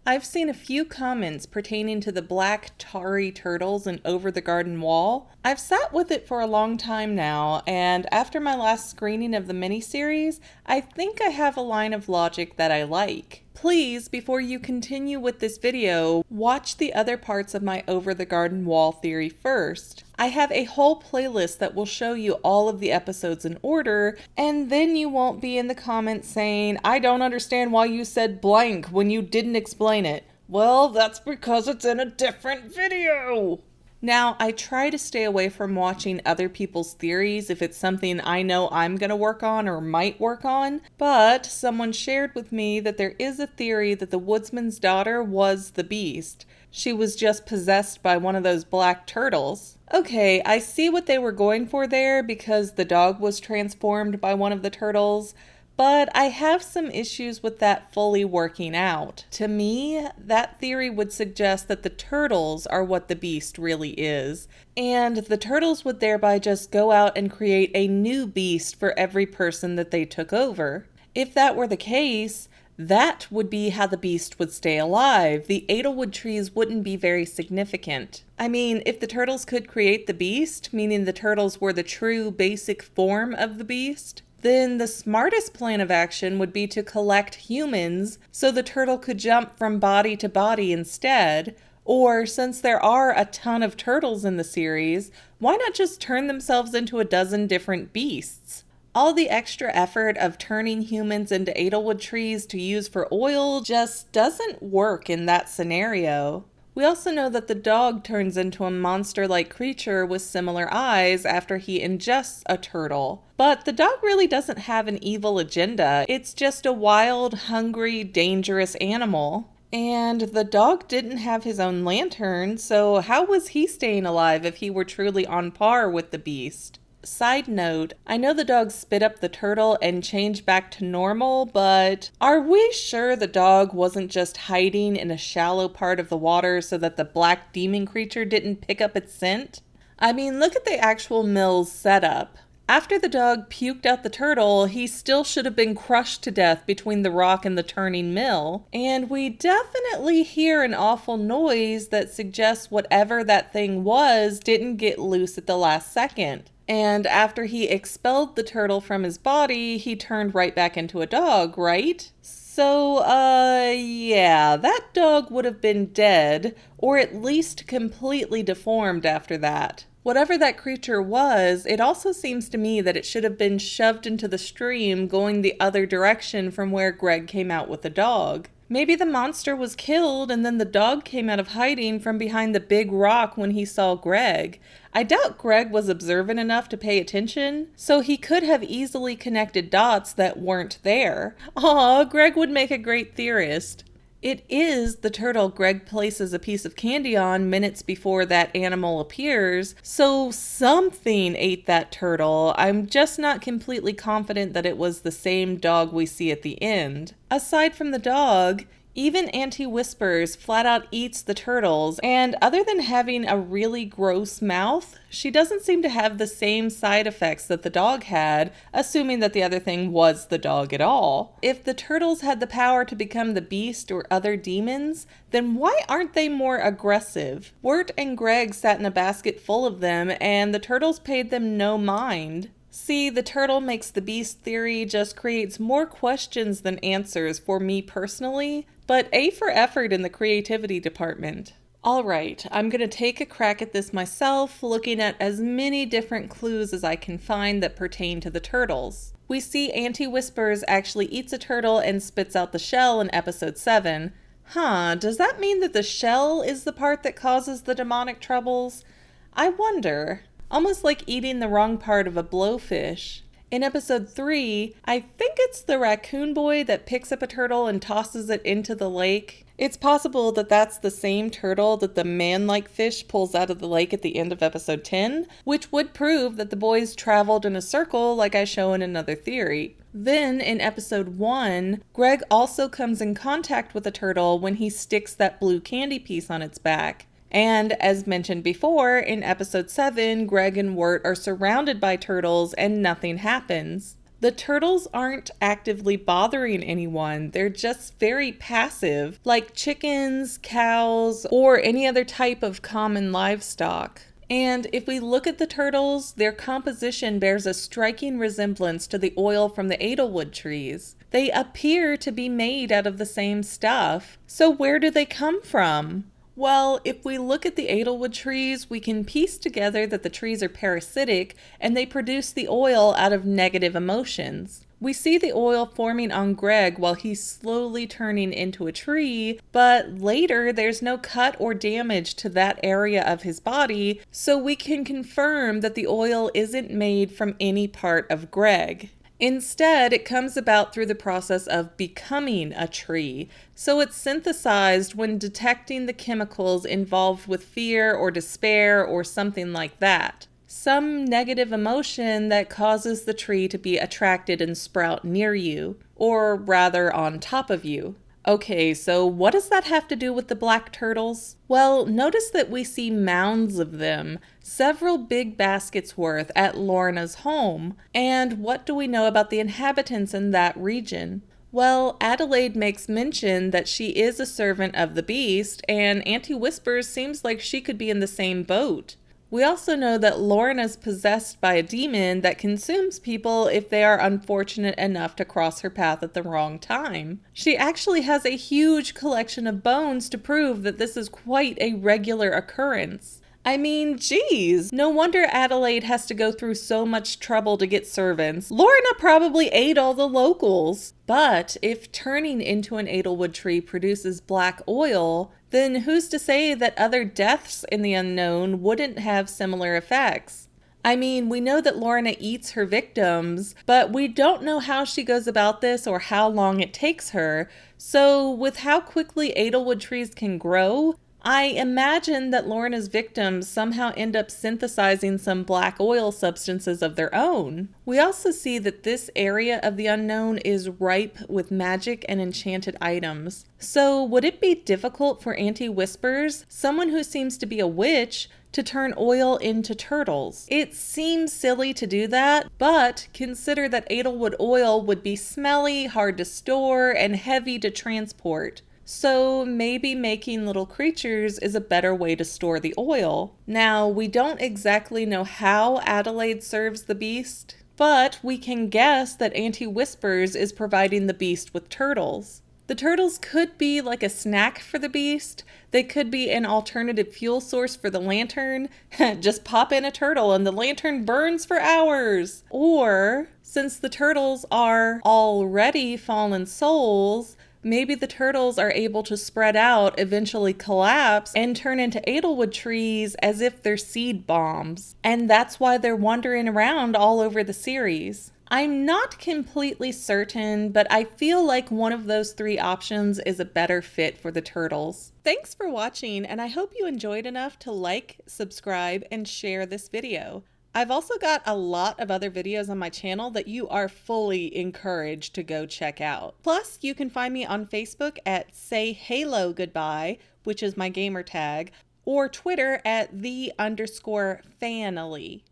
I've seen a few comments pertaining to the black tarry turtles in Over the Garden Wall. I've sat with it for a long time now, and after my last screening of the miniseries, I think I have a line of logic that I like. Please, before you continue with this video, watch the other parts of my Over the Garden Wall theory first. I have a whole playlist that will show you all of the episodes in order, and then you won't be in the comments saying, I don't understand why you said blank when you didn't explain it. Well, that's because it's in a different video. Now, I try to stay away from watching other people's theories if it's something I know I'm going to work on or might work on, but someone shared with me that there is a theory that the woodsman's daughter was the beast. She was just possessed by one of those black turtles. Okay, I see what they were going for there because the dog was transformed by one of the turtles, but I have some issues with that fully working out. To me, that theory would suggest that the turtles are what the beast really is, and the turtles would thereby just go out and create a new beast for every person that they took over. If that were the case, that would be how the beast would stay alive. The Edelwood trees wouldn't be very significant. I mean, if the turtles could create the beast, meaning the turtles were the true basic form of the beast, then the smartest plan of action would be to collect humans so the turtle could jump from body to body instead. Or since there are a ton of turtles in the series, why not just turn themselves into a dozen different beasts? All the extra effort of turning humans into Edelwood trees to use for oil just doesn't work in that scenario. We also know that the dog turns into a monster-like creature with similar eyes after he ingests a turtle. But the dog really doesn't have an evil agenda. It's just a wild, hungry, dangerous animal. And the dog didn't have his own lantern, so how was he staying alive if he were truly on par with the beast? Side note, I know the dog spit up the turtle and changed back to normal, but are we sure the dog wasn't just hiding in a shallow part of the water so that the black demon creature didn't pick up its scent? I mean, look at the actual mill's setup. After the dog puked out the turtle, he still should have been crushed to death between the rock and the turning mill. And we definitely hear an awful noise that suggests whatever that thing was didn't get loose at the last second. And after he expelled the turtle from his body, he turned right back into a dog, right? So, yeah, that dog would have been dead, or at least completely deformed after that. Whatever that creature was, it also seems to me that it should have been shoved into the stream going the other direction from where Greg came out with the dog. Maybe the monster was killed and then the dog came out of hiding from behind the big rock when he saw Greg. I doubt Greg was observant enough to pay attention, so he could have easily connected dots that weren't there. Aw, Greg would make a great theorist. It is the turtle Greg places a piece of candy on minutes before that animal appears, so something ate that turtle. I'm just not completely confident that it was the same dog we see at the end. Aside from the dog, even Auntie Whispers flat out eats the turtles, and other than having a really gross mouth, she doesn't seem to have the same side effects that the dog had, assuming that the other thing was the dog at all. If the turtles had the power to become the beast or other demons, then why aren't they more aggressive? Wirt and Greg sat in a basket full of them, and the turtles paid them no mind. See, the turtle makes the beast theory just creates more questions than answers for me personally, but A for effort in the creativity department. Alright, I'm going to take a crack at this myself, looking at as many different clues as I can find that pertain to the turtles. We see Auntie Whispers actually eats a turtle and spits out the shell in episode 7. Does that mean that the shell is the part that causes the demonic troubles? I wonder. Almost like eating the wrong part of a blowfish. In episode 3, I think it's the raccoon boy that picks up a turtle and tosses it into the lake. It's possible that that's the same turtle that the man-like fish pulls out of the lake at the end of episode 10, which would prove that the boys traveled in a circle like I show in another theory. Then, in episode 1, Greg also comes in contact with a turtle when he sticks that blue candy piece on its back. And as mentioned before, in episode 7, Greg and Wirt are surrounded by turtles and nothing happens. The turtles aren't actively bothering anyone. They're just very passive, like chickens, cows, or any other type of common livestock. And if we look at the turtles, their composition bears a striking resemblance to the oil from the edelwood trees. They appear to be made out of the same stuff. So where do they come from? Well, if we look at the edelwood trees, we can piece together that the trees are parasitic and they produce the oil out of negative emotions. We see the oil forming on Greg while he's slowly turning into a tree, but later there's no cut or damage to that area of his body, so we can confirm that the oil isn't made from any part of Greg. Instead, it comes about through the process of becoming a tree, so it's synthesized when detecting the chemicals involved with fear or despair or something like that. Some negative emotion that causes the tree to be attracted and sprout near you, or rather on top of you. Okay, so what does that have to do with the black turtles? Well, notice that we see mounds of them, several big baskets worth at Lorna's home. And what do we know about the inhabitants in that region? Well, Adelaide makes mention that she is a servant of the beast, and Auntie Whispers seems like she could be in the same boat. We also know that Lorna's possessed by a demon that consumes people if they are unfortunate enough to cross her path at the wrong time. She actually has a huge collection of bones to prove that this is quite a regular occurrence. I mean, geez, no wonder Adelaide has to go through so much trouble to get servants. Lorna probably ate all the locals. But if turning into an edelwood tree produces black oil, then who's to say that other deaths in the unknown wouldn't have similar effects? I mean, we know that Lorna eats her victims, but we don't know how she goes about this or how long it takes her. So with how quickly edelwood trees can grow, I imagine that Lorna's victims somehow end up synthesizing some black oil substances of their own. We also see that this area of the unknown is ripe with magic and enchanted items. So would it be difficult for Auntie Whispers, someone who seems to be a witch, to turn oil into turtles? It seems silly to do that, but consider that edelwood oil would be smelly, hard to store, and heavy to transport. So maybe making little creatures is a better way to store the oil. Now, we don't exactly know how Adelaide serves the beast, but we can guess that Auntie Whispers is providing the beast with turtles. The turtles could be like a snack for the beast. They could be an alternative fuel source for the lantern. Just pop in a turtle and the lantern burns for hours. Or, since the turtles are already fallen souls, maybe the turtles are able to spread out, eventually collapse, and turn into edelwood trees as if they're seed bombs. And that's why they're wandering around all over the series. I'm not completely certain, but I feel like one of those three options is a better fit for the turtles. Thanks for watching, and I hope you enjoyed enough to like, subscribe, and share this video. I've also got a lot of other videos on my channel that you are fully encouraged to go check out. Plus, you can find me on Facebook at Say Halo Goodbye, which is my gamer tag, or Twitter at _Fanily.